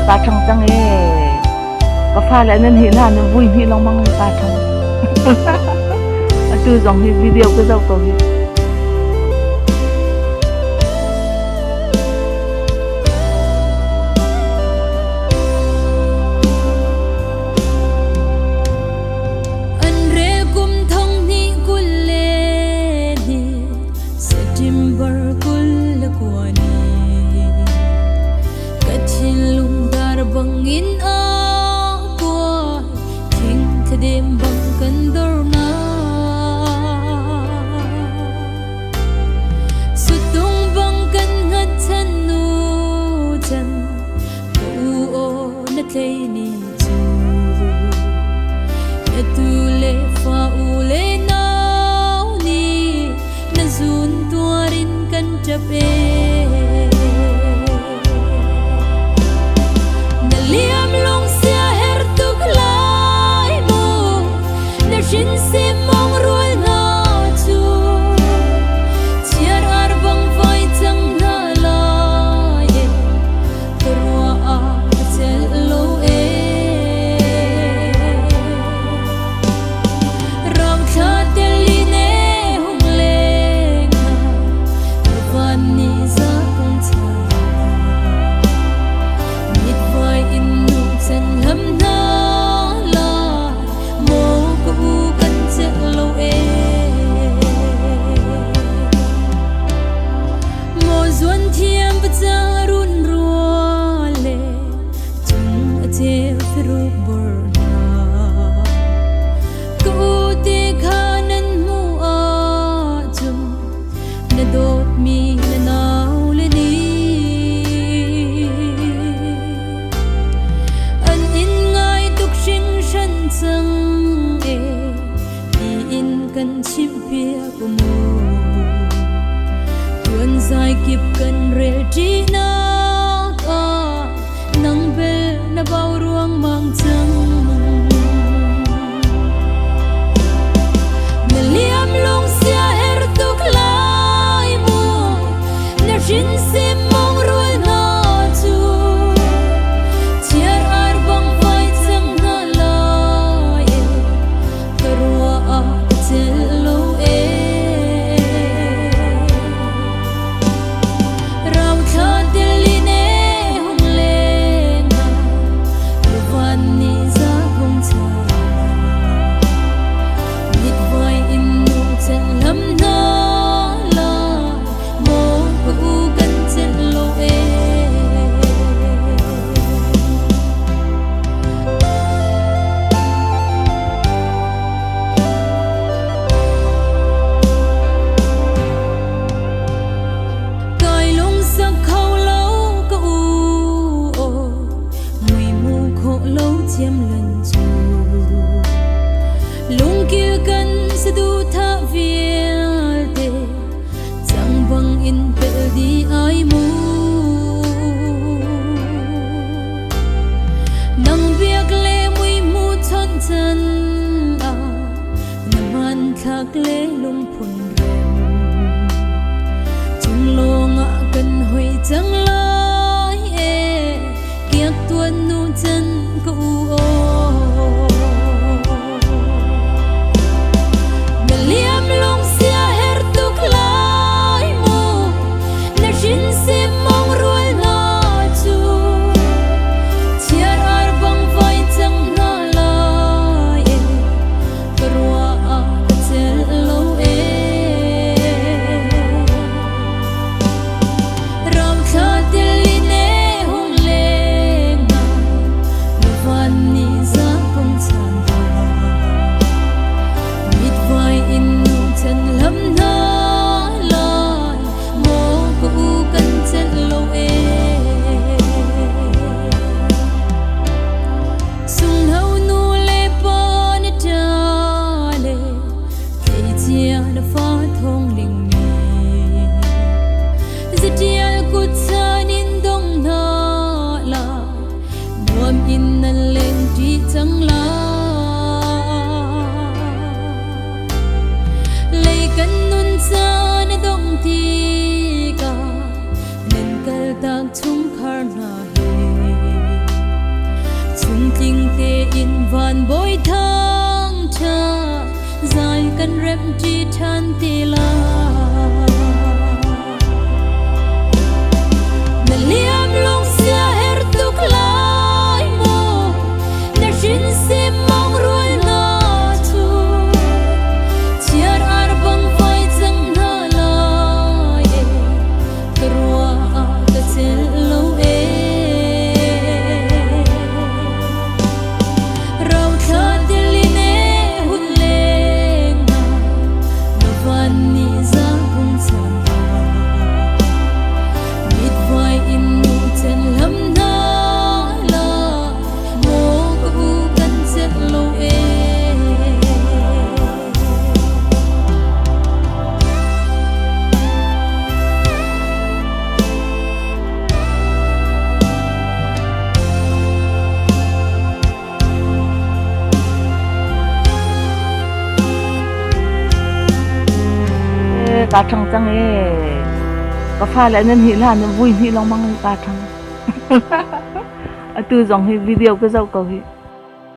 ka thang chang e ka pha le nen hi na ne vui hi long mang ka thang atu jong hi video ko zau to hi bangin a qua thing thadem bang kan dorna sutung bang kan ngat chan nu chan u o na tlei ni chu na tu le fa u le na ni na zun tuarin kan chape liam long sia her tuk lai mo na shin se mong rual na chu chiar ar bang vai chang na lai e torwa a chel lo e ram tha tel li ne hung le na van ni za kong cha lam na la mo ko kan se lo e mo zuan thiam ba cha run ro le chung a che fru bor na ko te khanan mu a chung na dot mi na naw le ni sang e in kan chim pia ko mo tuan zai kip kan re ti na ka nang bel na bau ruang mang chang na liam long sia her tuk lai mo na shin se mong rual na chu chiar ar bang vai chang na lo e ram kha del li ne hung le na van ni za hung cha nit vai in nu chen lam na la mo ku kan chen lo e chiam lần chu lung kia kan se du tha viel te chang bang in pel di ai mu nang biak le mui mu chon chan a na man thak le lung phun rem chung lo nga kan hoi chang lai e kiak tuan nu chan ko o na liam long sia her tuk lai mo na shin se mong rual na chu chiar ar bang vai chang na lai e torwa a chel lo e ram tha tel li ne hung le na van ni za kong chan da mit vai in nu chen lam na lai mo ko kan chen lo e sung hau nu le pa na ta le ke chia na fa thong ling ni zetial ku chan in dong na la nuam in nan leng ti chang la lei kan nun cha na dong ti ka nen kal tak chung khar na he tình tê in van bồi thang cha dài căn rep chi than tê la na liam long sia her tuk lai mo na jin se mong rual na tu chiar ar bang vai chang na lai karwa ka chel lo rau tha diline hun lenga na van ni za bung chan mit vai in nu chen lam na la mo ku kan chet lo cả thằng chăng ấy có phải là nên hi là nên vui hi lòng mang cả thằng từ dòng hi video cái dâu cầu hi